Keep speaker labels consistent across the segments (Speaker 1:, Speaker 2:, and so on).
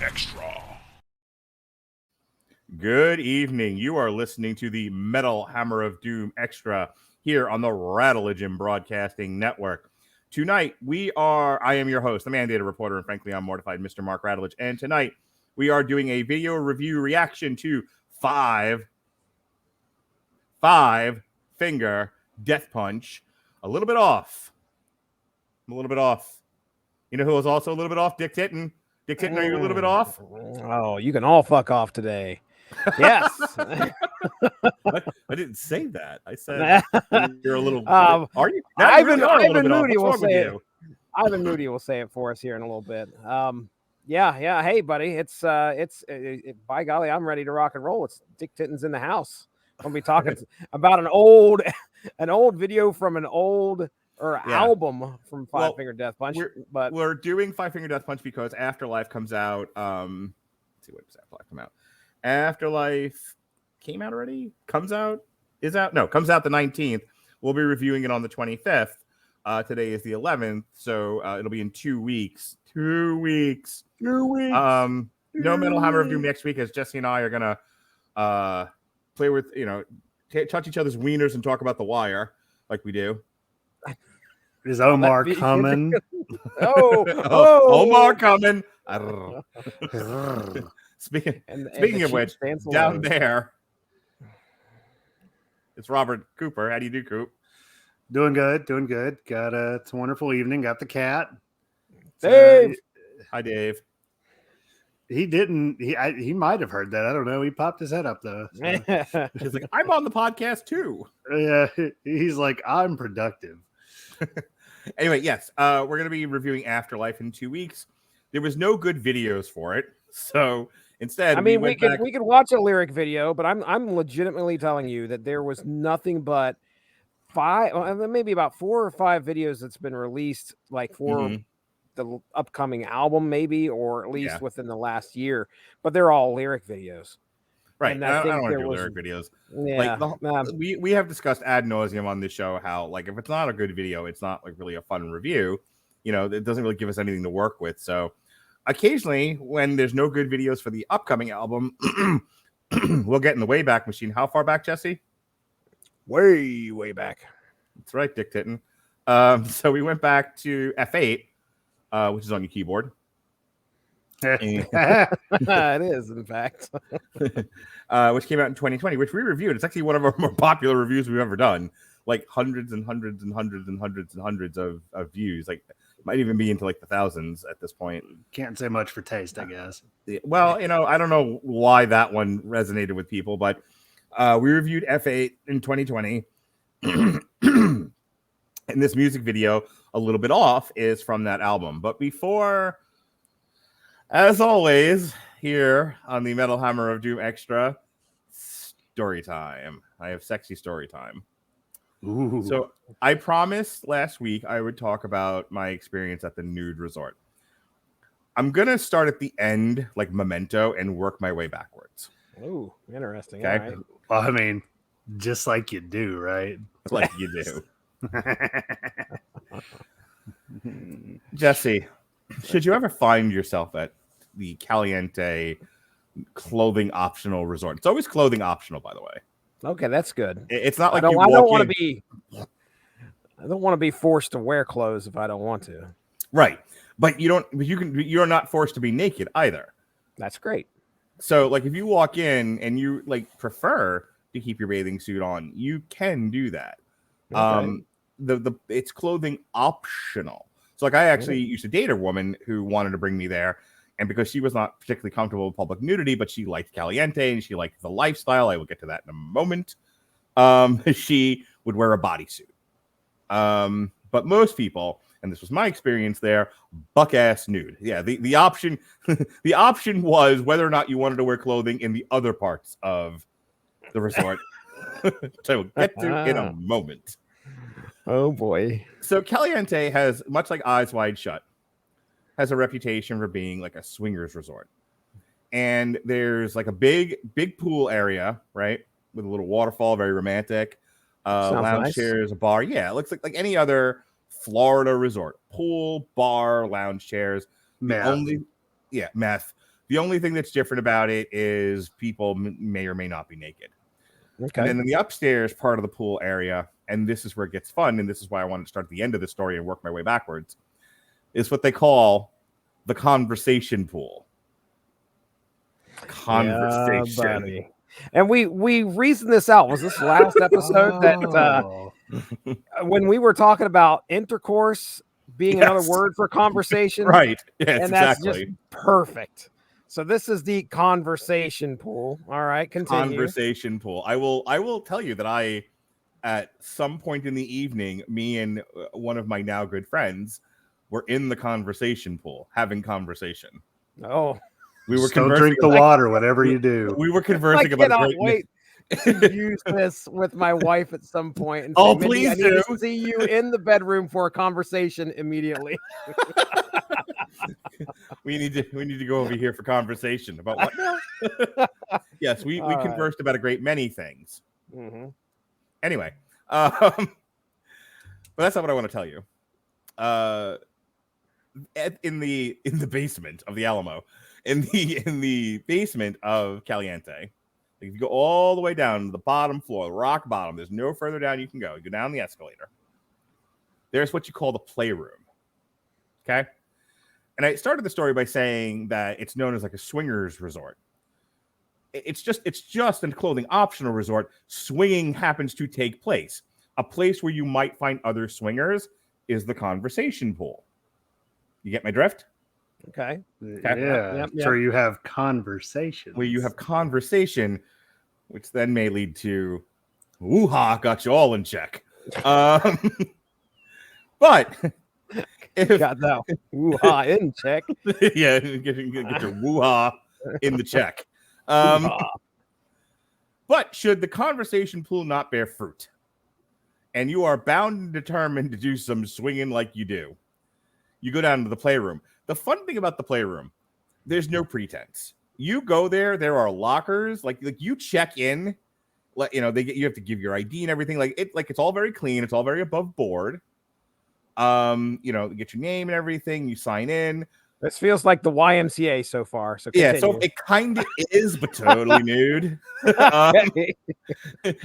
Speaker 1: Extra.
Speaker 2: Good evening. You are listening to the Metal Hammer of Doom Extra here on the Radulich Broadcasting Network. Tonight, I am your host, the mandated reporter, and frankly, I'm mortified, Mr. Mark Radulich. And tonight, we are doing a video review reaction to Five Finger Death Punch. A little bit off. I'm a little bit off. You know who was also a little bit off? Dick Titten. Dick Titten, are you a little bit off?
Speaker 3: Oh, you can all fuck off today. Yes.
Speaker 2: I didn't say that. I said you're a little. Are you?
Speaker 3: Ivan Moody will say it. Ivan Moody will say it for us here in a little bit. Yeah. Hey, buddy, it's by golly, I'm ready to rock and roll. It's Dick Titten's in the house. We'll be talking about an old video from an old album from Five Finger Death Punch.
Speaker 2: We're doing Five Finger Death Punch because AfterLife comes out. Let's see, when does AfterLife come out? AfterLife came out already? Comes out? Is out? No, comes out the 19th. We'll be reviewing it on the 25th. Today is the 11th, so it'll be in 2 weeks. 2 weeks. 2 weeks. No Metal Hammer of Doom next week, as Jesse and I are gonna play with, touch each other's wieners and talk about The Wire like we do.
Speaker 4: Is Omar coming?
Speaker 2: Omar coming. Speaking of which, down there, it's Robert Cooper. How do you do, Coop?
Speaker 4: Doing good. It's a wonderful evening. Got the cat.
Speaker 3: Dave.
Speaker 2: Hi, Dave.
Speaker 4: He didn't. He might have heard that. I don't know. He popped his head up though. So.
Speaker 2: He's like, I'm on the podcast too.
Speaker 4: Yeah. He's like, I'm productive.
Speaker 2: Anyway, yes. We're gonna be reviewing AfterLife in 2 weeks. There was no good videos for it, so instead,
Speaker 3: we could watch a lyric video, but I'm legitimately telling you that there was nothing but maybe about 4 or 5 videos that's been released, like for the upcoming album, maybe, or at least within the last year. But they're all lyric videos,
Speaker 2: right?
Speaker 3: And
Speaker 2: I don't want to do lyric videos.
Speaker 3: Yeah,
Speaker 2: we have discussed ad nauseum on this show how, like, if it's not a good video, it's not like really a fun review. It doesn't really give us anything to work with. So occasionally, when there's no good videos for the upcoming album, we'll get in the Wayback Machine. How far back, Jesse?
Speaker 3: way back.
Speaker 2: That's right, Dick Titten. So we went back to F8, which is on your keyboard.
Speaker 3: It is, in fact.
Speaker 2: Which came out in 2020, which we reviewed. It's actually one of our more popular reviews we've ever done. Like hundreds and hundreds and hundreds and hundreds and hundreds of views. Like, might even be into like the thousands at this point.
Speaker 4: Can't say much for taste, I guess.
Speaker 2: Well, I don't know why that one resonated with people, but we reviewed F8 in 2020. And this music video, a little bit off, is from that album. But before, as always, here on the Metal Hammer of Doom Extra, story time. I have sexy story time.
Speaker 4: Ooh.
Speaker 2: So I promised last week I would talk about my experience at the nude resort. I'm going to start at the end, like Memento, and work my way backwards.
Speaker 3: Oh, interesting.
Speaker 2: Okay.
Speaker 3: All right.
Speaker 4: Well, I mean, just like you do, right?
Speaker 2: Like you do. Jesse, should you ever find yourself at the Caliente clothing optional resort? It's always clothing optional, by the way.
Speaker 3: Okay, that's good.
Speaker 2: It's not like
Speaker 3: I don't want to be forced to wear clothes if I don't want to.
Speaker 2: Right, but you're not forced to be naked either.
Speaker 3: That's great.
Speaker 2: So, like, if you walk in and you prefer to keep your bathing suit on, you can do that.
Speaker 3: Okay.
Speaker 2: It's clothing optional. So, like, I actually used to date a woman who wanted to bring me there. And because she was not particularly comfortable with public nudity, but she liked Caliente and she liked the lifestyle, I will get to that in a moment, she would wear a bodysuit. But most people, and this was my experience there, buck-ass nude. Yeah, the option the option was whether or not you wanted to wear clothing in the other parts of the resort. So we'll get to in a moment.
Speaker 3: Oh, boy.
Speaker 2: So Caliente has, much like Eyes Wide Shut, has a reputation for being like a swingers resort. And there's like a big pool area, right? With a little waterfall, very romantic. Lounge
Speaker 3: nice.
Speaker 2: chairs, a bar. Yeah, it looks like any other Florida resort. Pool, bar, lounge chairs.
Speaker 4: Meth.
Speaker 2: Meth. The only thing that's different about it is people may or may not be naked.
Speaker 3: Okay.
Speaker 2: And then in the upstairs part of the pool area, and this is where it gets fun, and this is why I wanted to start at the end of the story and work my way backwards, is what they call the conversation pool. Conversation.
Speaker 3: Yeah, and we reasoned this out. Was this last episode that when we were talking about intercourse being another word for conversation?
Speaker 2: Right. Yes,
Speaker 3: and that's just perfect. So this is the conversation pool. All right, continue.
Speaker 2: Conversation pool. I will tell you that I, at some point in the evening, me and one of my now good friends were in the conversation pool having conversation.
Speaker 3: Oh,
Speaker 4: we were don't drink the water, whatever you do.
Speaker 2: We were conversing about.
Speaker 3: I cannot wait to use this with my wife at some point. And
Speaker 2: say,
Speaker 3: please do. I need to see you in the bedroom for a conversation immediately.
Speaker 2: we need to go over here for conversation about what now? Yes, we conversed about a great many things.
Speaker 3: Mm-hmm.
Speaker 2: Anyway, but that's not what I want to tell you. In the basement of the Alamo, in the basement of Caliente, if you go all the way down to the bottom floor, the rock bottom, there's no further down you can go. You go down the escalator. There's what you call the playroom. Okay. And I started the story by saying that it's known as like a swingers resort. It's just a clothing optional resort. Swinging happens to take place. A place where you might find other swingers is the conversation pool. You get my drift?
Speaker 4: Okay. Yeah. Yep. So you have conversation.
Speaker 2: Where you have conversation, which then may lead to woo-ha, got you all in check. But
Speaker 3: if got that woo-ha in check.
Speaker 2: Yeah, get your woo-ha in the check. But should the conversation pool not bear fruit, and you are bound and determined to do some swinging like you do, you go down to the playroom. The fun thing about the playroom, there's no pretense. You go there are lockers, like you check in, you have to give your ID and everything. It's all very clean, it's all very above board. You get your name and everything, you sign in.
Speaker 3: This feels like the YMCA so far. So continue.
Speaker 2: Yeah, so it kind of is, but totally nude.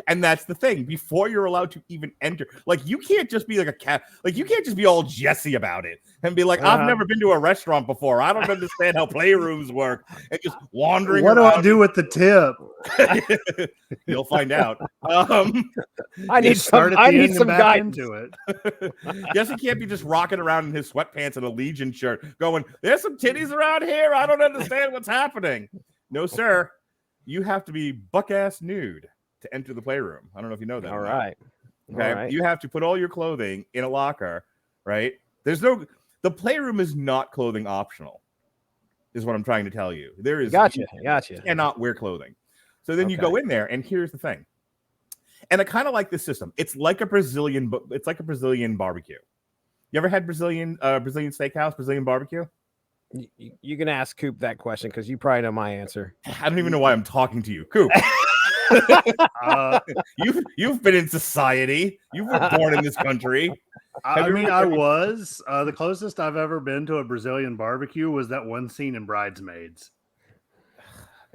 Speaker 2: And that's the thing. Before you're allowed to even enter, you can't just be like a cat. You can't just be all Jesse about it and be like, I've never been to a restaurant before. I don't understand how playrooms work. And just wandering
Speaker 4: what
Speaker 2: around.
Speaker 4: Do I do with the tip?
Speaker 2: You'll find out.
Speaker 3: I need some guidance
Speaker 4: to it.
Speaker 2: Jesse can't be just rocking around in his sweatpants and a Legion shirt going, there's some titties around here. I don't understand what's happening. No, sir. You have to be buck-ass nude to enter the playroom. I don't know if you know that.
Speaker 3: All right.
Speaker 2: Okay. All right. You have to put all your clothing in a locker, right? The playroom is not clothing optional, is what I'm trying to tell you. There is
Speaker 3: Gotcha.
Speaker 2: You cannot wear clothing. So then you go in there, and here's the thing. And I kind of like this system. It's like a Brazilian barbecue. You ever had Brazilian steakhouse, Brazilian barbecue?
Speaker 3: You can ask Coop that question because you probably know my answer.
Speaker 2: I don't even know why I'm talking to you, Coop. You've been in society. You were born in this country.
Speaker 4: I was. The closest I've ever been to a Brazilian barbecue was that one scene in Bridesmaids.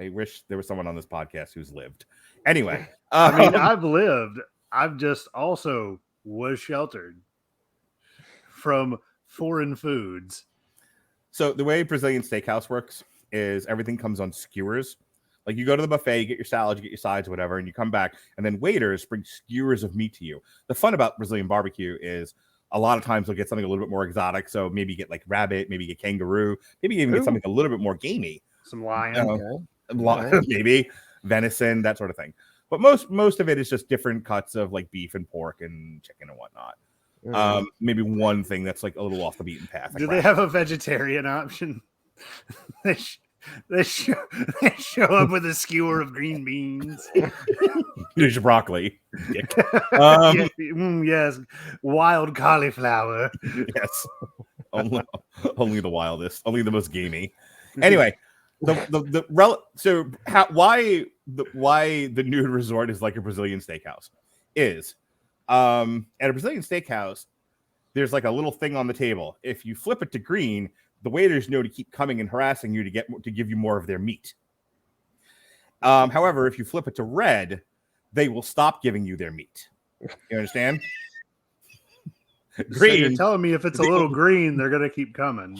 Speaker 2: I wish there was someone on this podcast who's lived. Anyway,
Speaker 4: I've lived. I've just also was sheltered from foreign foods.
Speaker 2: So the way Brazilian steakhouse works is everything comes on skewers. You go to the buffet, you get your salad, you get your sides, whatever, and you come back, and then waiters bring skewers of meat to you. The fun about Brazilian barbecue is a lot of times they'll get something a little bit more exotic. So maybe you get rabbit, maybe you get kangaroo, maybe you even get something a little bit more gamey.
Speaker 4: Some lion.
Speaker 2: Maybe venison, that sort of thing. But most of it is just different cuts of beef and pork and chicken and whatnot. Maybe one thing that's a little off the beaten path.
Speaker 4: Do they have a vegetarian option? They show up with a skewer of green beans.
Speaker 2: There's your broccoli.
Speaker 4: Yes, wild cauliflower.
Speaker 2: Yes, only the wildest, only the most gamey. Anyway, why the nude resort is like a Brazilian steakhouse is. At a Brazilian steakhouse, there's a little thing on the table. If you flip it to green, the waiters know to keep coming and harassing you to give you more of their meat. However, if you flip it to red, they will stop giving you their meat. You understand?
Speaker 4: Green. So you're telling me if it's a little green, they're gonna keep coming.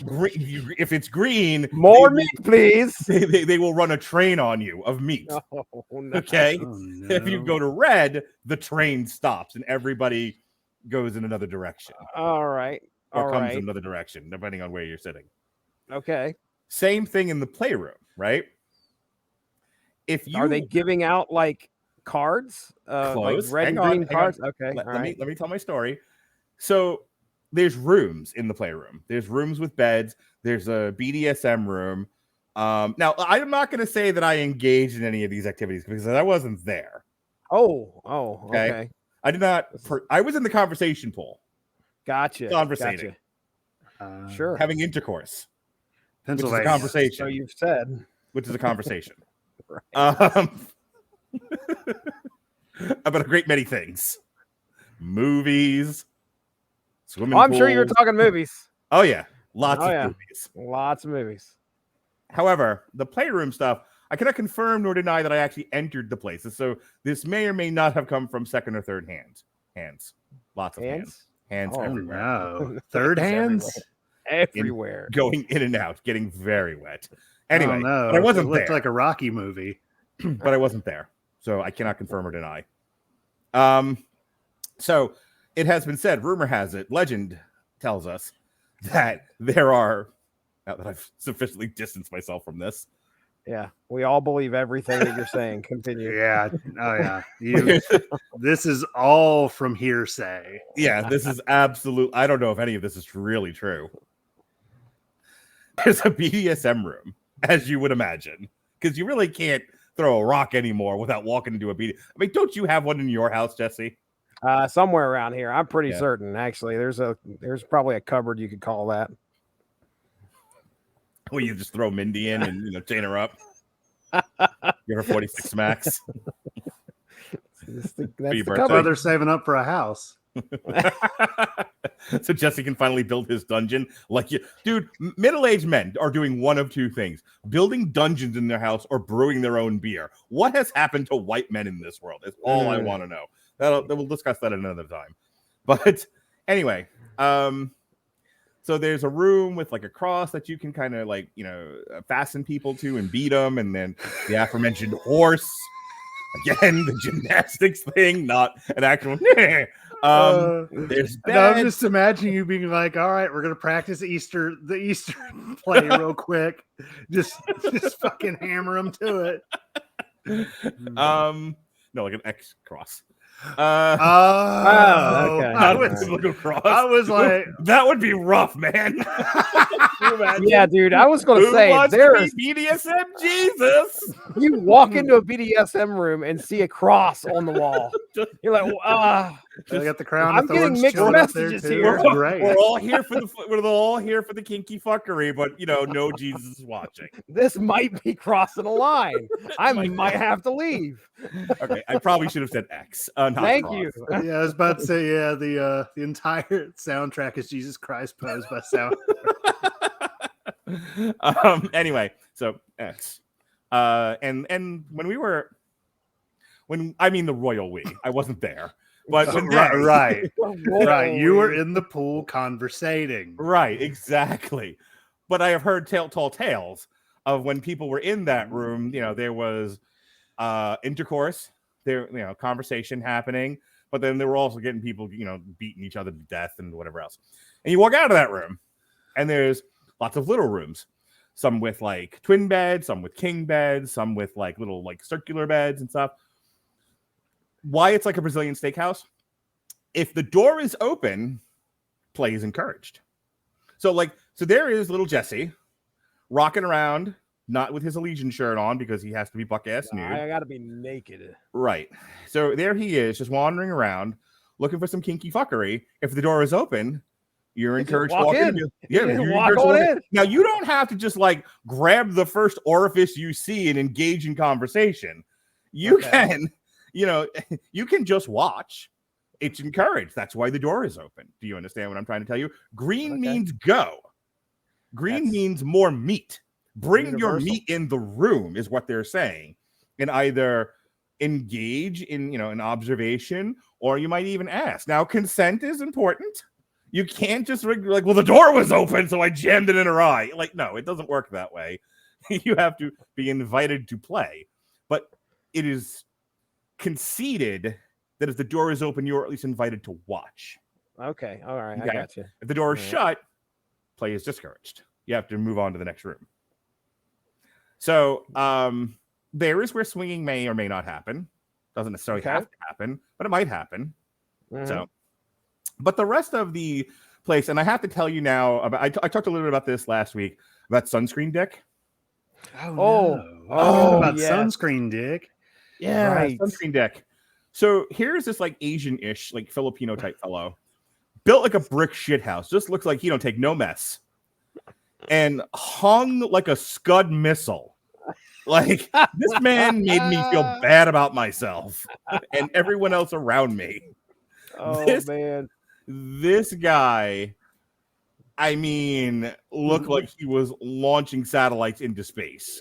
Speaker 2: If it's green,
Speaker 3: more meat, please.
Speaker 2: They will run a train on you of meat.
Speaker 3: Oh, no.
Speaker 2: Okay.
Speaker 4: Oh, no.
Speaker 2: If you go to red, the train stops and everybody goes in another direction.
Speaker 3: All right.
Speaker 2: Or comes in another direction, depending on where you're sitting.
Speaker 3: Okay.
Speaker 2: Same thing in the playroom, right?
Speaker 3: Are they giving out like cards? Like red and green cards? Okay.
Speaker 2: Let me tell my story. So there's rooms in the playroom. There's rooms with beds. There's a BDSM room. Now I'm not going to say that I engaged in any of these activities because I wasn't there.
Speaker 3: Oh, okay.
Speaker 2: I did not. I was in the conversation pool.
Speaker 3: Gotcha.
Speaker 2: Conversating.
Speaker 3: Sure.
Speaker 2: Having intercourse.
Speaker 4: Pennsylvania.
Speaker 2: Which is a conversation.
Speaker 3: So you've said.
Speaker 2: Which is a conversation.
Speaker 3: Right.
Speaker 2: About a great many things. Movies. Swimming pools.
Speaker 3: I'm sure you were talking movies.
Speaker 2: Oh, yeah. Lots of movies.
Speaker 3: Lots of movies.
Speaker 2: However, the playroom stuff, I cannot confirm nor deny that I actually entered the places. So this may or may not have come from second or third hands. Lots of hands. Hands everywhere.
Speaker 4: No. Third hands?
Speaker 3: Everywhere.
Speaker 2: Going in and out, getting very wet. Anyway,
Speaker 4: but
Speaker 2: I wasn't
Speaker 4: it looked like a Rocky movie.
Speaker 2: But I wasn't there. So I cannot confirm or deny. So it has been said, rumor has it, legend tells us that there are, now that I've sufficiently distanced myself from this.
Speaker 3: Yeah, we all believe everything that you're saying. Continue.
Speaker 4: Yeah. Oh, yeah. This is all from hearsay.
Speaker 2: Yeah, this is absolute. I don't know if any of this is really true. There's a BDSM room, as you would imagine, because you really can't throw a rock anymore without walking into a BDSM. I mean, don't you have one in your house, Jesse?
Speaker 3: Somewhere around here. I'm pretty certain, actually. There's probably a cupboard you could call that.
Speaker 2: Well, you just throw Mindy in and chain her up. Give her 46 max.
Speaker 3: That's the
Speaker 4: they're saving up for a house.
Speaker 2: So Jesse can finally build his dungeon. Dude, middle-aged men are doing one of two things: building dungeons in their house or brewing their own beer. What has happened to white men in this world? Is all I want to know. We'll discuss that another time. But anyway, so there's a room with like a cross that you can kind of fasten people to and beat them, and then the aforementioned horse. Again, the gymnastics thing, not an actual. There's beds.
Speaker 4: No, I'm just imagining you being like, "All right, we're gonna practice the Easter play real quick. Just fucking hammer them to it."
Speaker 2: No, like an X cross.
Speaker 3: Okay.
Speaker 2: I was like, that would be rough, man.
Speaker 3: Yeah, dude. I was going to say, there's
Speaker 2: BDSM Jesus.
Speaker 3: You walk into a BDSM room and see a cross on the wall. You're like,
Speaker 4: they got the crown.
Speaker 3: I'm getting mixed messages here.
Speaker 2: We're all here for the kinky fuckery, but no Jesus is watching.
Speaker 3: This might be crossing a line. I might have to leave.
Speaker 2: Okay, I probably should have said X.
Speaker 3: Thank
Speaker 2: cross.
Speaker 3: you.
Speaker 4: Yeah, I was about to say, the entire soundtrack is Jesus Christ posed by sound.
Speaker 2: Anyway, so X. And when I mean the royal we, I wasn't there. But
Speaker 4: right. You were in the pool conversating.
Speaker 2: Right, exactly. But I have heard tall tales of when people were in that room. There was intercourse, there, conversation happening. But then they were also getting people, beating each other to death and whatever else. And you walk out of that room, and there's lots of little rooms. Some with like twin beds, some with king beds, some with like little like circular beds and stuff. Why it's like a Brazilian steakhouse? If the door is open, play is encouraged. So there is little Jesse rocking around, not with his Allegiant shirt on because he has to be buck-ass nude.
Speaker 3: I gotta be naked.
Speaker 2: Right. So there he is, just wandering around, looking for some kinky fuckery. If the door is open, you're encouraged to walk in.
Speaker 3: You're walk in.
Speaker 2: Now, you don't have to just grab the first orifice you see and engage in conversation. You can, you can just watch. It's encouraged. That's why the door is open. Do you understand what I'm trying to tell you? Green means go. Green means more meat. Bring your meat in the room is what they're saying, and either engage in an observation, or you might even ask. Now, consent is important. You can't just like, well, the door was open, so I jammed it in her eye. Like, no, it doesn't work that way. You have to be invited to play, but it is conceded that if the door is open, you're at least invited to watch.
Speaker 3: Okay, all right, I got you.
Speaker 2: If the door is shut, play is discouraged. You have to move on to the next room. So there is where swinging may or may not happen. Doesn't necessarily have to happen, but it might happen. So, but the rest of the place, and I have to tell you now about. I talked a little bit about this last week about sunscreen dick.
Speaker 4: About sunscreen dick.
Speaker 2: Yeah, right. Sunscreen dick. So here's this like Asian-ish, like Filipino type fellow, built like a brick shit house. Just looks like he don't take no mess, and hung like a Scud missile. Like, this man made me feel bad about myself and everyone else around me.
Speaker 3: Oh, man.
Speaker 2: This guy, I mean, looked like he was launching satellites into space.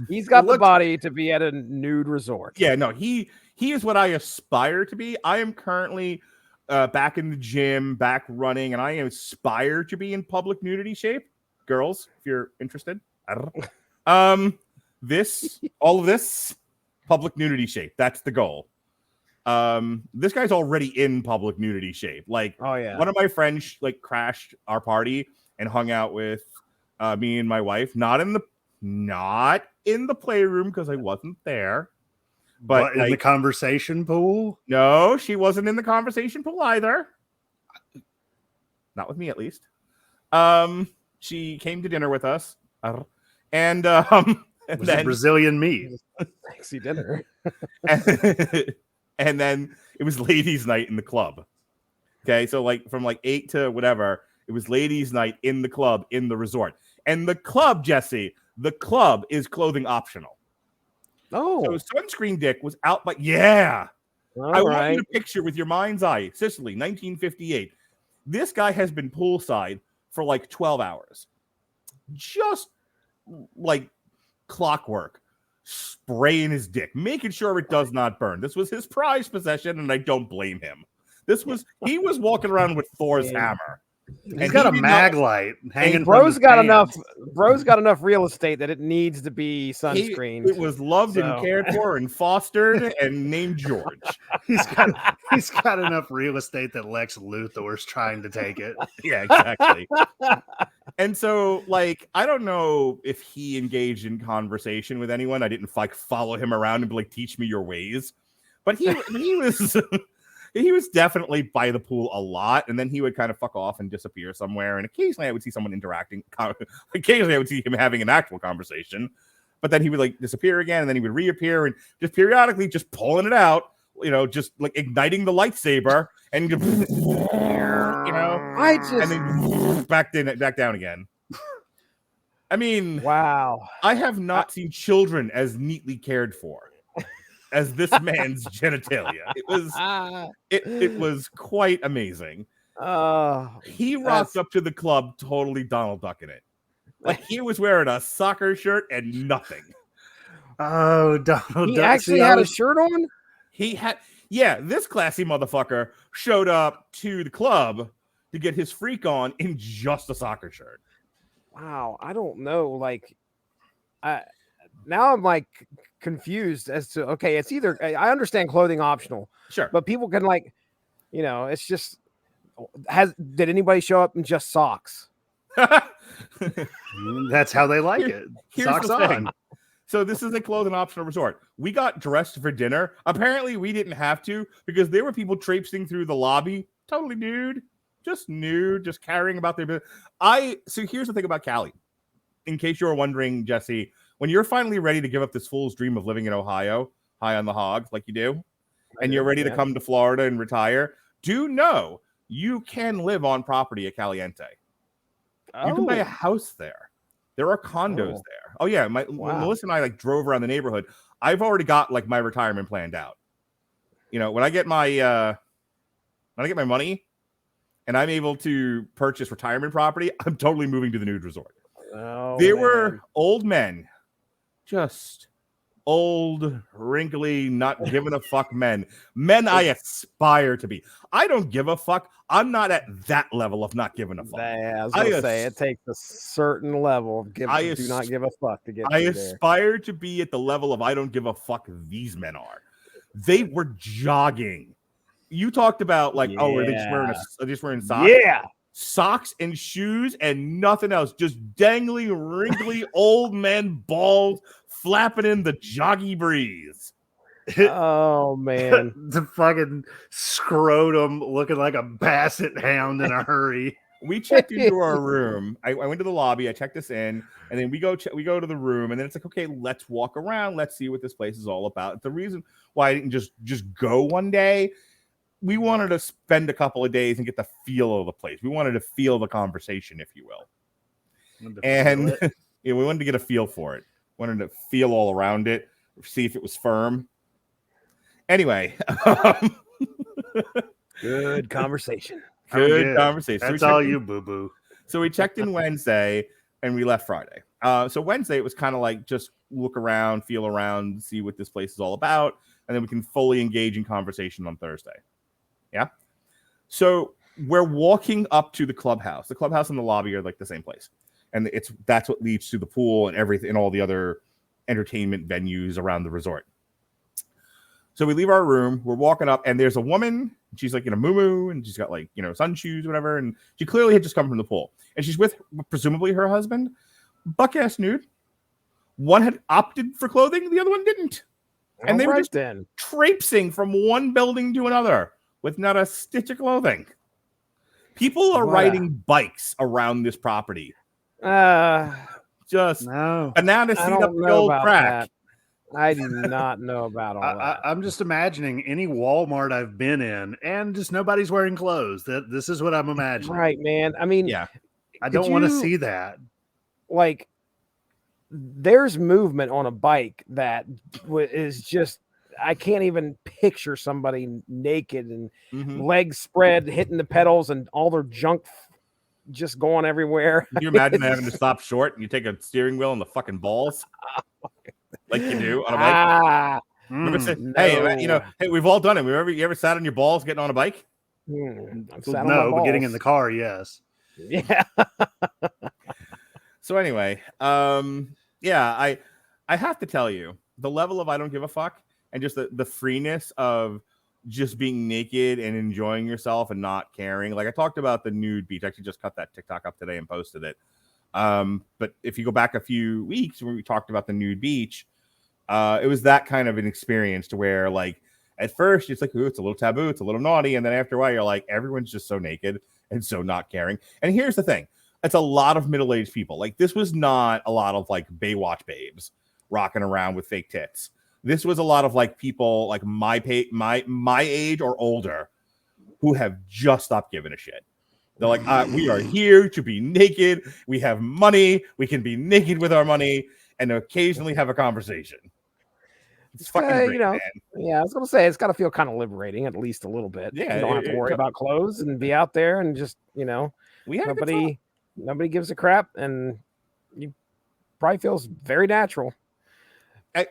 Speaker 3: He's got the body to be at a nude resort.
Speaker 2: Yeah, no, he is what I aspire to be. I am currently back in the gym, back running, and I aspire to be in public nudity shape. Girls, if you're interested, I don't know. All of this public nudity shape. That's the goal. This guy's already in public nudity shape. Like, one of my friends like crashed our party and hung out with me and my wife. Not in the playroom because I wasn't there. But
Speaker 4: in the conversation pool?
Speaker 2: No, she wasn't in the conversation pool either. Not with me, at least. She came to dinner with us. And
Speaker 4: was it Brazilian meat?
Speaker 3: Sexy dinner.
Speaker 2: and then it was ladies' night in the club. Okay, so like from like 8 to whatever, it was ladies' night in the club in the resort. And the club, Jesse, the club is clothing optional.
Speaker 3: Oh,
Speaker 2: so sunscreen dick was out, but I want you to picture with your mind's eye, Sicily, 1958. This guy has been poolside for like 12 hours. Just like clockwork, spraying his dick, making sure it does not burn. This was his prized possession, and I don't blame him. He was walking around with Thor's hammer.
Speaker 4: He's got a mag light hanging.
Speaker 3: Bro's got enough real estate that it needs to be sunscreened.
Speaker 2: It was loved and cared for and fostered and named George.
Speaker 4: He's got enough real estate that Lex Luthor's trying to take it.
Speaker 2: Yeah, exactly. And so, like, I don't know if he engaged in conversation with anyone. I didn't like follow him around and be like, teach me your ways. But he was he was definitely by the pool a lot, and then he would kind of fuck off and disappear somewhere. And occasionally I would see someone interacting. Occasionally I would see him having an actual conversation, but then he would like disappear again, and then he would reappear and just periodically just pulling it out, just like igniting the lightsaber and and then back down again. I mean,
Speaker 3: wow.
Speaker 2: I have not seen children as neatly cared for as this man's genitalia. It was quite amazing. He rocked up to the club totally Donald Duck in it. Like, he was wearing a soccer shirt and nothing.
Speaker 4: Oh, Donald
Speaker 3: Duck. He
Speaker 4: Duck.
Speaker 3: actually had a shirt on?
Speaker 2: This classy motherfucker showed up to the club to get his freak on in just a soccer shirt.
Speaker 3: Wow, I don't know. Like, now I'm like confused as to, okay, it's either, I understand clothing optional,
Speaker 2: sure,
Speaker 3: but people can like, it's just, did anybody show up in just socks?
Speaker 4: That's how they like it. Socks on.
Speaker 2: So this is a clothing optional resort. We got dressed for dinner. Apparently we didn't have to, because there were people traipsing through the lobby, totally nude, just carrying about their business. So here's the thing about Cali. In case you were wondering, Jesse, when you're finally ready to give up this fool's dream of living in Ohio, high on the hog, like you do, and you're ready to come to Florida and retire, do know you can live on property at Caliente. You can buy a house there. There are condos there. Oh yeah, Melissa and I like drove around the neighborhood. I've already got like my retirement planned out. When I get my money, and I'm able to purchase retirement property, I'm totally moving to the nude resort.
Speaker 3: Oh,
Speaker 2: There
Speaker 3: man.
Speaker 2: were old men, just old, wrinkly, not giving a fuck men. Men I aspire to be. I don't give a fuck. I'm not at that level of not giving a fuck.
Speaker 3: I was gonna say it takes a certain level of do not give a fuck to get.
Speaker 2: I aspire to be at the level of I don't give a fuck. These men are. They were jogging. You talked about like, oh, are they just wearing socks?
Speaker 3: Yeah,
Speaker 2: socks and shoes and nothing else. Just dangling, wrinkly old men, bald, flapping in the joggy breeze.
Speaker 3: Oh man,
Speaker 4: the fucking scrotum looking like a basset hound in a hurry.
Speaker 2: We checked into our room. I went to the lobby. I checked us in, and then we go to the room, and then it's like, okay, let's walk around. Let's see what this place is all about. The reason why I didn't just go one day, we wanted to spend a couple of days and get the feel of the place. We wanted to feel the conversation, if you will. And yeah, we wanted to get a feel for it. Wanted to feel all around it, see if it was firm. Anyway,
Speaker 3: good conversation.
Speaker 2: Good conversation.
Speaker 4: That's all you, boo-boo.
Speaker 2: So we checked in Wednesday and we left Friday. So Wednesday, it was kind of like just look around, feel around, see what this place is all about. And then we can fully engage in conversation on Thursday. Yeah. So we're walking up to the clubhouse. The clubhouse and the lobby are like the same place. And that's what leads to the pool and everything and all the other entertainment venues around the resort. So we leave our room, we're walking up, and there's a woman, she's like in a muumuu, and she's got like, sun shoes, whatever, and she clearly had just come from the pool. And she's with presumably her husband, buck-ass nude. One had opted for clothing, the other one didn't. And they were just traipsing from one building to another with not a stitch of clothing. People are riding bikes around this property. Just banana seat up the old crack.
Speaker 3: That. I do not know about all that.
Speaker 4: I'm just imagining any Walmart I've been in, and just nobody's wearing clothes. This is what I'm imagining.
Speaker 3: Right, man. I mean,
Speaker 2: yeah,
Speaker 4: I don't want to see that.
Speaker 3: Like, there's movement on a bike that is just, I can't even picture somebody naked and legs spread, hitting the pedals, and all their junk just going everywhere.
Speaker 2: Can you imagine having to stop short and you take a steering wheel and the fucking balls? Like you do on a bike. Hey, we've all done it. You ever sat on your balls getting on a bike?
Speaker 4: But getting in the car, yes.
Speaker 3: Yeah.
Speaker 2: So anyway, I have to tell you, the level of I don't give a fuck and just the freeness of just being naked and enjoying yourself and not caring. Like I talked about the nude beach. I actually just cut that TikTok up today and posted it. But if you go back a few weeks when we talked about the nude beach, it was that kind of an experience to where, like, at first it's like, ooh, it's a little taboo, it's a little naughty, and then after a while you're like, everyone's just so naked and so not caring. And here's the thing: it's a lot of middle-aged people. Like, this was not a lot of like Baywatch babes rocking around with fake tits. This was a lot of like people like my age or older who have just stopped giving a shit. They're like, we are here to be naked. We have money. We can be naked with our money and occasionally have a conversation. It's fucking great, man.
Speaker 3: Yeah, I was going to say, it's got to feel kind of liberating, at least a little bit.
Speaker 2: Yeah,
Speaker 3: you don't have to worry about clothes and be out there and just, nobody gives a crap, and you probably feels very natural.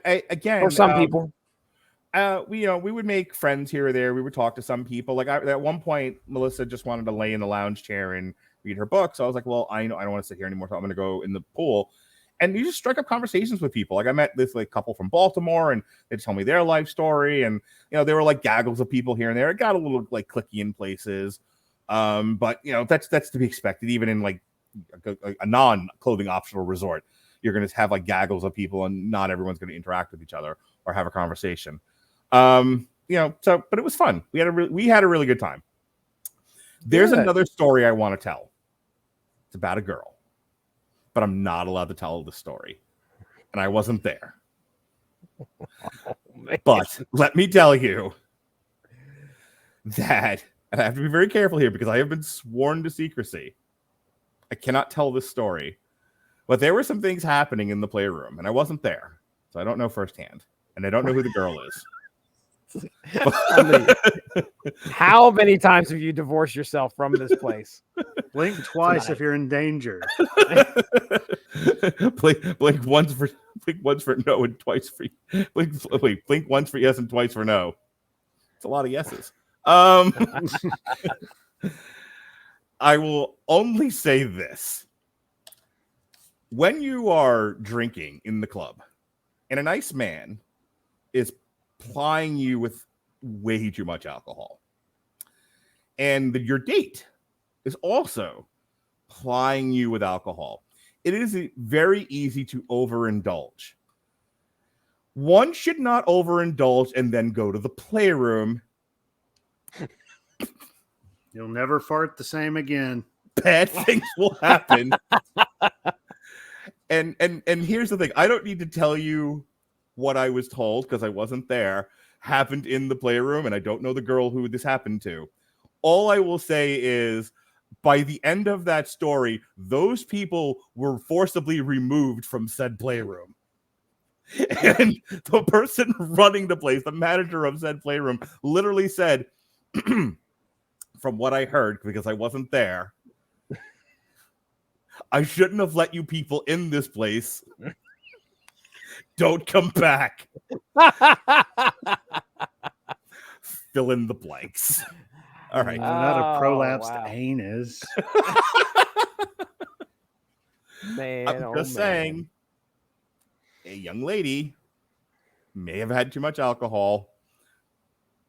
Speaker 2: Again,
Speaker 3: for some people.
Speaker 2: We would make friends here or there. We would talk to some people. Like at one point, Melissa just wanted to lay in the lounge chair and read her book. So I was like, well, I don't want to sit here anymore. So I'm going to go in the pool. And you just strike up conversations with people. Like I met this like couple from Baltimore, and they tell me their life story. And there were like gaggles of people here and there. It got a little like cliquey in places, but that's to be expected. Even in like a non-clothing optional resort, you're going to have like gaggles of people, and not everyone's going to interact with each other or have a conversation. But it was fun. We had a really good time. There's another story I want to tell. It's about a girl, but I'm not allowed to tell the story, and I wasn't there. But let me tell you that, and I have to be very careful here because I have been sworn to secrecy. I cannot tell this story, but there were some things happening in the playroom, and I wasn't there, so I don't know firsthand, and I don't know who the girl is.
Speaker 3: How many times have you divorced yourself from this place?
Speaker 4: Blink twice if you're in danger.
Speaker 2: blink once for no and twice for blink once for yes and twice for no. It's a lot of yeses. I will only say this. When you are drinking in the club and a nice man is plying you with way too much alcohol, and your date is also plying you with alcohol, it is very easy to overindulge. One should not overindulge and then go to the playroom.
Speaker 4: You'll never fart the same again.
Speaker 2: Bad things will happen. And here's the thing. I don't need to tell you what I was told because I wasn't there. Happened in the playroom, and I don't know the girl who this happened to. All I will say is, by the end of that story, those people were forcibly removed from said playroom. And the person running the place, the manager of said playroom, literally said, from what I heard, because I wasn't there, I shouldn't have let you people in this place. Don't come back. Fill in the blanks. All right.
Speaker 4: Not a prolapsed anus.
Speaker 3: Man,
Speaker 2: I'm just saying, a young lady may have had too much alcohol,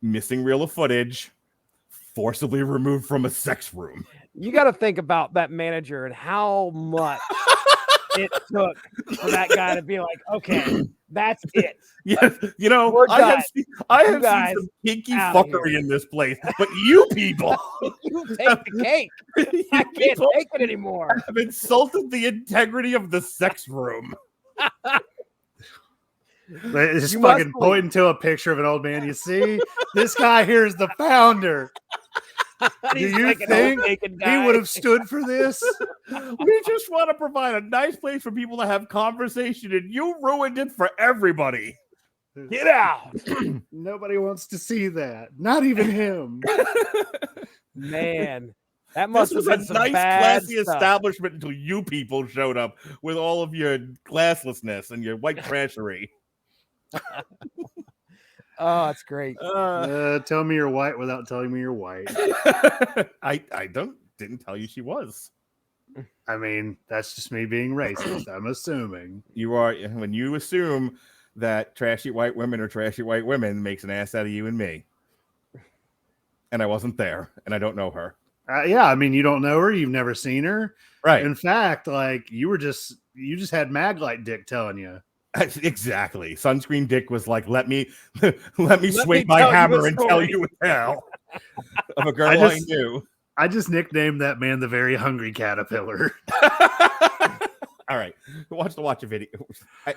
Speaker 2: missing reel of footage, forcibly removed from a sex room.
Speaker 3: You got to think about that manager and how much it took for that guy to be like, okay, that's it.
Speaker 2: Yes, you know, I have seen some kinky fuckery in this place, but you people,
Speaker 3: you take the cake. I can't take it anymore.
Speaker 2: Have insulted the integrity of the sex room.
Speaker 4: Just fucking pointing to a picture of an old man. You see, this guy here is the founder. Do you think he would have stood for this?
Speaker 2: We just want to provide a nice place for people to have conversation, and you ruined it for everybody.
Speaker 3: Get out.
Speaker 4: Nobody wants to see that. Not even him.
Speaker 3: Man, that must have been
Speaker 2: a
Speaker 3: some
Speaker 2: nice,
Speaker 3: bad
Speaker 2: classy
Speaker 3: stuff.
Speaker 2: establishment until you people showed up with all of your classlessness and your white trashery.
Speaker 3: Oh, that's great.
Speaker 4: Tell me you're white without telling me you're white.
Speaker 2: I didn't tell you she was.
Speaker 4: I mean, that's just me being racist. I'm assuming.
Speaker 2: You are. When you assume that trashy white women are trashy white women, makes an ass out of you and me. And I wasn't there, and I don't know her.
Speaker 4: Yeah, I mean, you don't know her. You've never seen her.
Speaker 2: Right.
Speaker 4: In fact, like you just had Maglite dick telling you.
Speaker 2: Exactly. Sunscreen Dick was like, let me swing my hammer and tell you a tale of a girl I knew.
Speaker 4: I just nicknamed that man the Very Hungry Caterpillar.
Speaker 2: All right. Watch a video.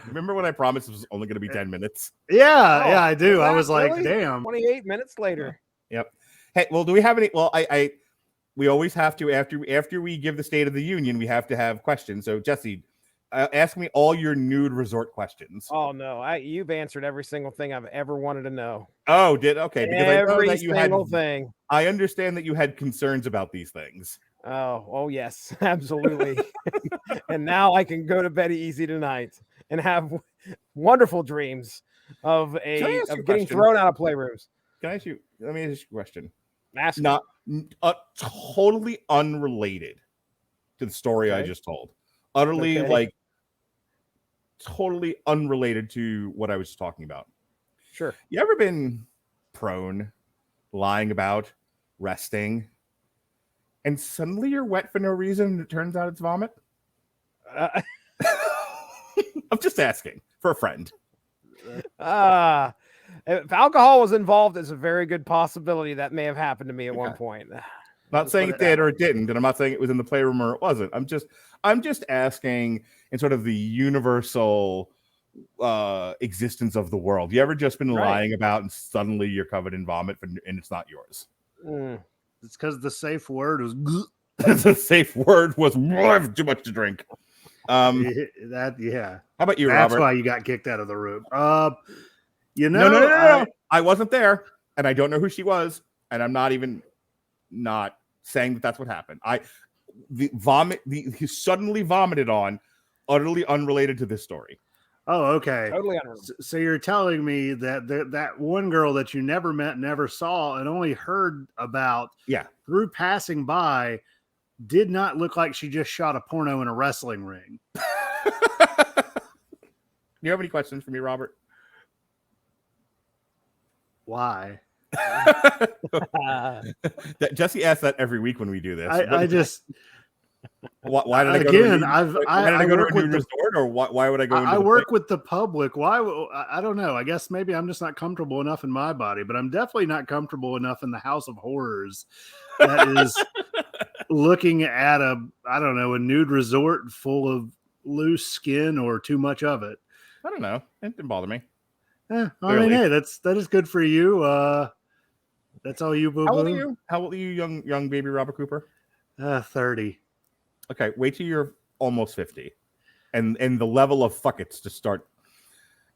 Speaker 2: Remember when I promised it was only going to be 10 minutes?
Speaker 4: Yeah, I do. I was like,
Speaker 3: really?
Speaker 4: damn.
Speaker 3: 28 minutes later.
Speaker 2: Yep. Hey, well, do we have any? Well, we always have to, after we give the State of the Union, we have to have questions. So, Jesse, ask me all your nude resort questions.
Speaker 3: Oh no, you've answered every single thing I've ever wanted to know.
Speaker 2: Oh, okay. Because
Speaker 3: every single thing.
Speaker 2: I understand that you had concerns about these things.
Speaker 3: Oh yes, absolutely. And now I can go to bed easy tonight and have wonderful dreams of getting thrown out of playrooms.
Speaker 2: Can I ask you? Let me ask you a question.
Speaker 3: Ask
Speaker 2: Not totally unrelated to the story I just told. Utterly totally unrelated to what I was talking about.
Speaker 3: Sure.
Speaker 2: You ever been prone, lying about, resting, and suddenly you're wet for no reason and it turns out it's vomit? I'm just asking for a friend.
Speaker 3: If alcohol was involved, it's a very good possibility that may have happened to me at one point.
Speaker 2: Not saying it did or it didn't, and I'm not saying it was in the playroom or it wasn't. I'm just asking in sort of the universal existence of the world. You ever just been lying about and suddenly you're covered in vomit and it's not yours?
Speaker 4: It's because the safe word was
Speaker 2: the safe word was too much to drink.
Speaker 4: How about you,
Speaker 2: Robert?
Speaker 4: That's why you got kicked out of the room.
Speaker 2: No. I wasn't there, and I don't know who she was, and I'm not even saying that that's what happened. He suddenly vomited on, utterly unrelated to this story.
Speaker 4: Oh, okay.
Speaker 3: Totally unrelated.
Speaker 4: So you're telling me that that one girl that you never met, never saw, and only heard about through passing by did not look like she just shot a porno in a wrestling ring.
Speaker 2: Do you have any questions for me, Robert?
Speaker 4: Why?
Speaker 2: Jesse asks that every week when we do this.
Speaker 4: I just...
Speaker 2: Why did I go
Speaker 4: again?
Speaker 2: to I go to a new resort, or why would I go?
Speaker 4: I work with the public. Why? I don't know. I guess maybe I'm just not comfortable enough in my body, but I'm definitely not comfortable enough in the House of Horrors. That is looking at a nude resort full of loose skin or too much of it.
Speaker 2: I don't know. It didn't bother me.
Speaker 4: I mean, hey, that is good for you. That's all you, boo boo.
Speaker 2: How old are you, young baby Robert Cooper?
Speaker 4: 30.
Speaker 2: Okay, wait till you're almost 50, and the level of fuckets to start.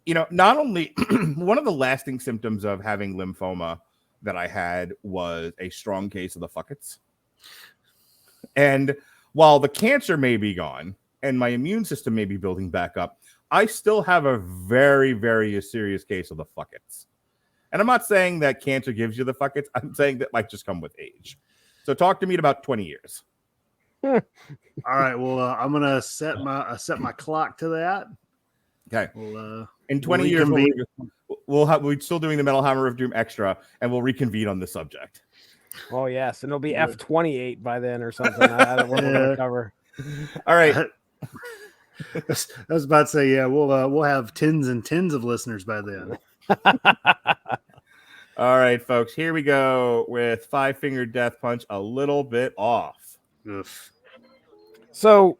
Speaker 2: Not only one of the lasting symptoms of having lymphoma that I had was a strong case of the fuckets. And while the cancer may be gone and my immune system may be building back up, I still have a very, very serious case of the fuckets. And I'm not saying that cancer gives you the fuckets. I'm saying that might just come with age. So talk to me in about 20 years.
Speaker 4: All right. Well, I'm gonna set my clock to that.
Speaker 2: Okay. In 20
Speaker 4: we'll
Speaker 2: years, we're still doing the Metal Hammer of Doom extra, and we'll reconvene on the subject.
Speaker 3: Oh yes, and it'll be F28 by then or something. I don't know what we're gonna cover.
Speaker 2: All right.
Speaker 4: I was about to say, we'll have tens and tens of listeners by then.
Speaker 2: All right, folks. Here we go with Five Finger Death Punch. A little bit off.
Speaker 4: Oof.
Speaker 3: So,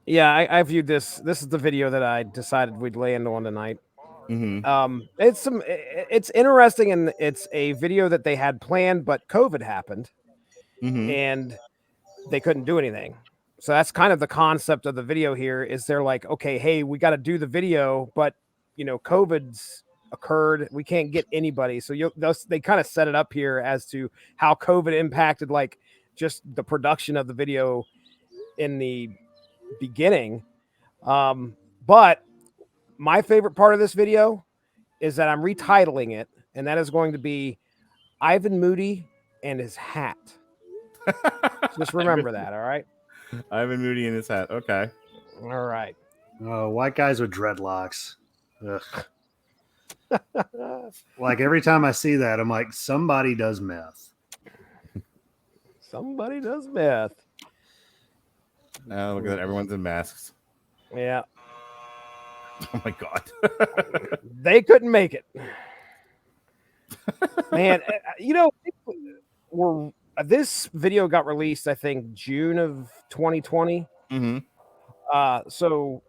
Speaker 3: yeah, I viewed this. This is the video that I decided we'd land on tonight.
Speaker 2: Mm-hmm.
Speaker 3: It's interesting, and it's a video that they had planned, but COVID happened, and they couldn't do anything. So that's kind of the concept of the video here. Is they're like, okay, hey, we got to do the video, but COVID's occurred. We can't get anybody. So they kind of set it up here as to how COVID impacted just the production of the video in the beginning. But my favorite part of this video is that I'm retitling it, and that is going to be Ivan Moody and his hat. Just remember that, all right?
Speaker 2: Ivan Moody and his hat. Okay.
Speaker 3: All right.
Speaker 4: Oh, white guys with dreadlocks. Ugh. Every time I see that, I'm like, somebody does meth.
Speaker 3: Somebody does meth.
Speaker 2: Now look at that. Everyone's in masks.
Speaker 3: Yeah.
Speaker 2: Oh my God.
Speaker 3: They couldn't make it. Man, this video got released, I think, June of 2020.
Speaker 2: Mm-hmm.
Speaker 3: So,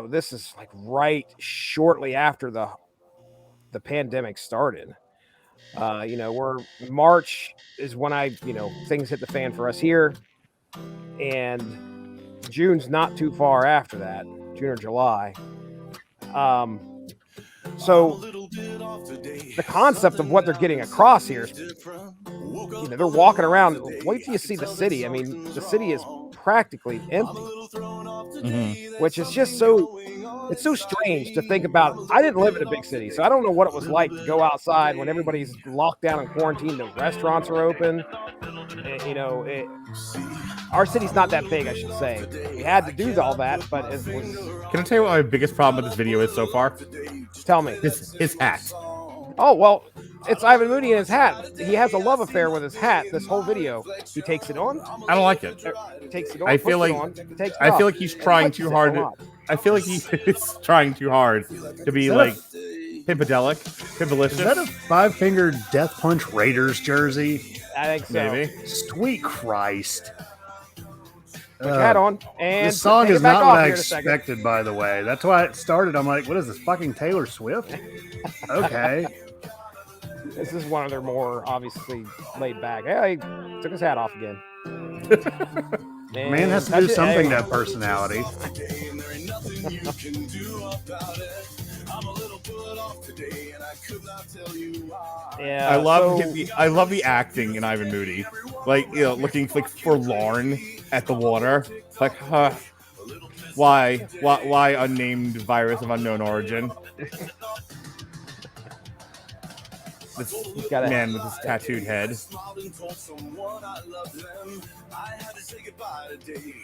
Speaker 3: this is right shortly after the pandemic started. We're March is when things hit the fan for us here, and June's not too far after that, June or July. So the concept of what they're getting across here is, they're walking around. Wait till you see the city. I mean, the city is practically empty, which is just it's so strange to think about. I didn't live in a big city, so I don't know what it was like to go outside when everybody's locked down and quarantined. The restaurants are open. Our city's not that big, I should say. We had to do all that, but it was...
Speaker 2: Can I tell you what my biggest problem with this video is so far?
Speaker 3: Tell me.
Speaker 2: His hat.
Speaker 3: Oh, well, it's Ivan Moody and his hat. He has a love affair with his hat this whole video. He takes it on.
Speaker 2: I don't like it.
Speaker 3: He takes it on.
Speaker 2: I feel like he's trying too hard. I feel like he's trying too hard to be pimpedelic, pimpalicious.
Speaker 4: Is that a Five-Finger Death Punch Raiders jersey?
Speaker 3: I think so.
Speaker 2: Maybe.
Speaker 4: Sweet Christ.
Speaker 3: Put your hat on. And
Speaker 4: this song is not what I expected, by the way. That's why it started. I'm like, what is this, fucking Taylor Swift? Okay.
Speaker 3: This is one of their more obviously laid back. Hey, he took his hat off again.
Speaker 4: Man has to do something to have personality.
Speaker 3: Yeah,
Speaker 2: I love the acting in Ivan Moody, like looking like forlorn at the water, like why unnamed virus of unknown origin. This man with his tattooed head.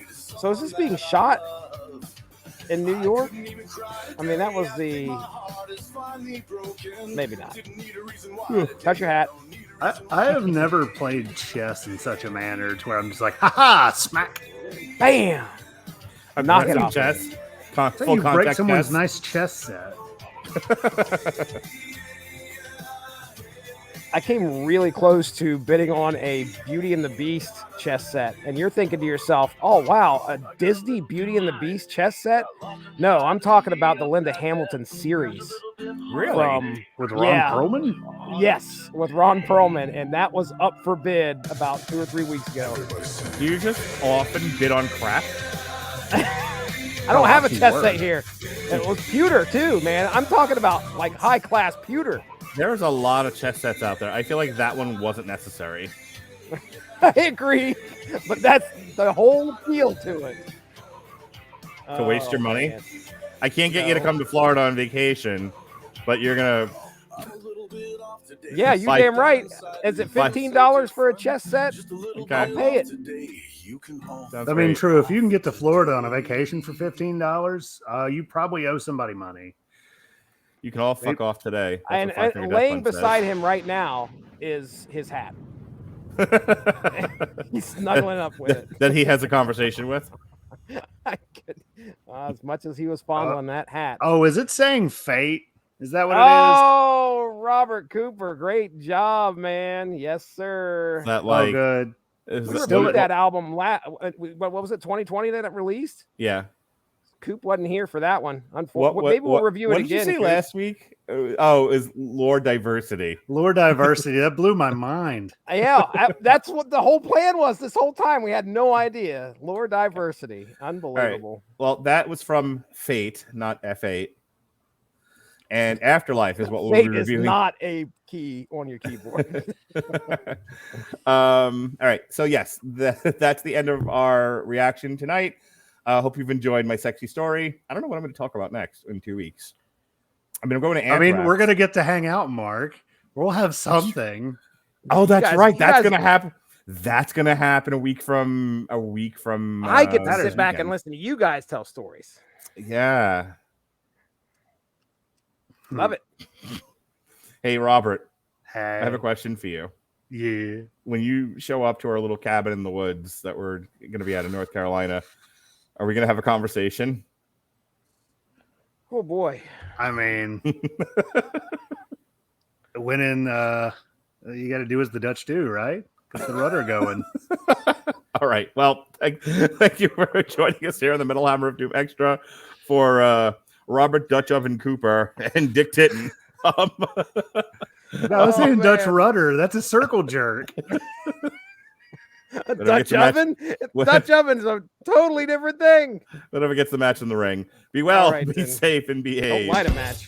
Speaker 3: So is this being shot in New York? I mean, that was the... Maybe not. Touch your hat.
Speaker 4: I have never played chess in such a manner to where I'm just like, ha, smack.
Speaker 3: Bam. Knock it off.
Speaker 2: Chess.
Speaker 4: So you break someone's nice chess set.
Speaker 3: I came really close to bidding on a Beauty and the Beast chess set, and you're thinking to yourself, oh, wow, a Disney Beauty and the Beast chess set? No, I'm talking about the Linda Hamilton series.
Speaker 2: Really?
Speaker 4: With Ron Perlman?
Speaker 3: Yes, with Ron Perlman, and that was up for bid about 2 or 3 weeks ago.
Speaker 2: Do you just often bid on crap?
Speaker 3: I don't have a chess set here. It was pewter, too, man. I'm talking about, like, high-class pewter.
Speaker 2: There's a lot of chess sets out there. I feel like that one wasn't necessary.
Speaker 3: I agree, but that's the whole appeal to it.
Speaker 2: To waste your money?
Speaker 3: Man.
Speaker 2: I can't get you to come to Florida on vacation, but you're going to...
Speaker 3: Yeah, you damn right. Is it $15 for a chess set?
Speaker 2: Okay.
Speaker 3: I'll pay it.
Speaker 4: I mean, true. If you can get to Florida on a vacation for $15, you probably owe somebody money.
Speaker 2: You can all fuck off today.
Speaker 3: And laying beside him right now is his hat. He's snuggling up with it.
Speaker 2: That he has a conversation with?
Speaker 3: As much as he was fondling that hat.
Speaker 4: Oh, is it saying fate? Is that what it is?
Speaker 3: Oh, Robert Cooper. Great job, man. Yes, sir.
Speaker 2: That like
Speaker 4: good.
Speaker 3: We reviewed that album. What was it, 2020 that it released?
Speaker 2: Yeah.
Speaker 3: Coop wasn't here for that one. Unfortunately, maybe we'll review it again.
Speaker 2: What did you say last week? Oh, is Lore Diversity.
Speaker 4: Lore Diversity. That blew my mind.
Speaker 3: Yeah, that's what the whole plan was this whole time. We had no idea. Lore Diversity. Unbelievable.
Speaker 2: Right. Well, that was from Fate, not F8. And AfterLife is what we'll be reviewing.
Speaker 3: Is not a key on your keyboard.
Speaker 2: All right. So, yes, that's the end of our reaction tonight. Hope you've enjoyed my sexy story. I don't know what I'm going to talk about next in 2 weeks. I mean, I'm going to Anthrax.
Speaker 4: I mean, we're going to get to hang out, Mark. We'll have something.
Speaker 2: Oh, that's right. That's going to happen. That's going to happen a week from.
Speaker 3: I get to sit back and listen to you guys tell stories.
Speaker 2: Yeah.
Speaker 3: Love it.
Speaker 2: Hey, Robert.
Speaker 4: Hey.
Speaker 2: I have a question for you.
Speaker 4: Yeah.
Speaker 2: When you show up to our little cabin in the woods that we're going to be at in North Carolina, are we going to have a conversation?
Speaker 3: Oh, boy.
Speaker 4: I mean, winning, you got to do as the Dutch do, right? Get the rudder going.
Speaker 2: All right. Well, thank you for joining us here in the Middle Hammer of Doom Extra for Robert Dutch Oven Cooper and Dick Titten.
Speaker 4: I was saying Dutch rudder. That's a circle jerk.
Speaker 3: Dutch oven? Dutch oven is a totally different thing.
Speaker 2: Whatever gets the match in the ring. Be well, be safe, and behave.
Speaker 3: Don't light a match.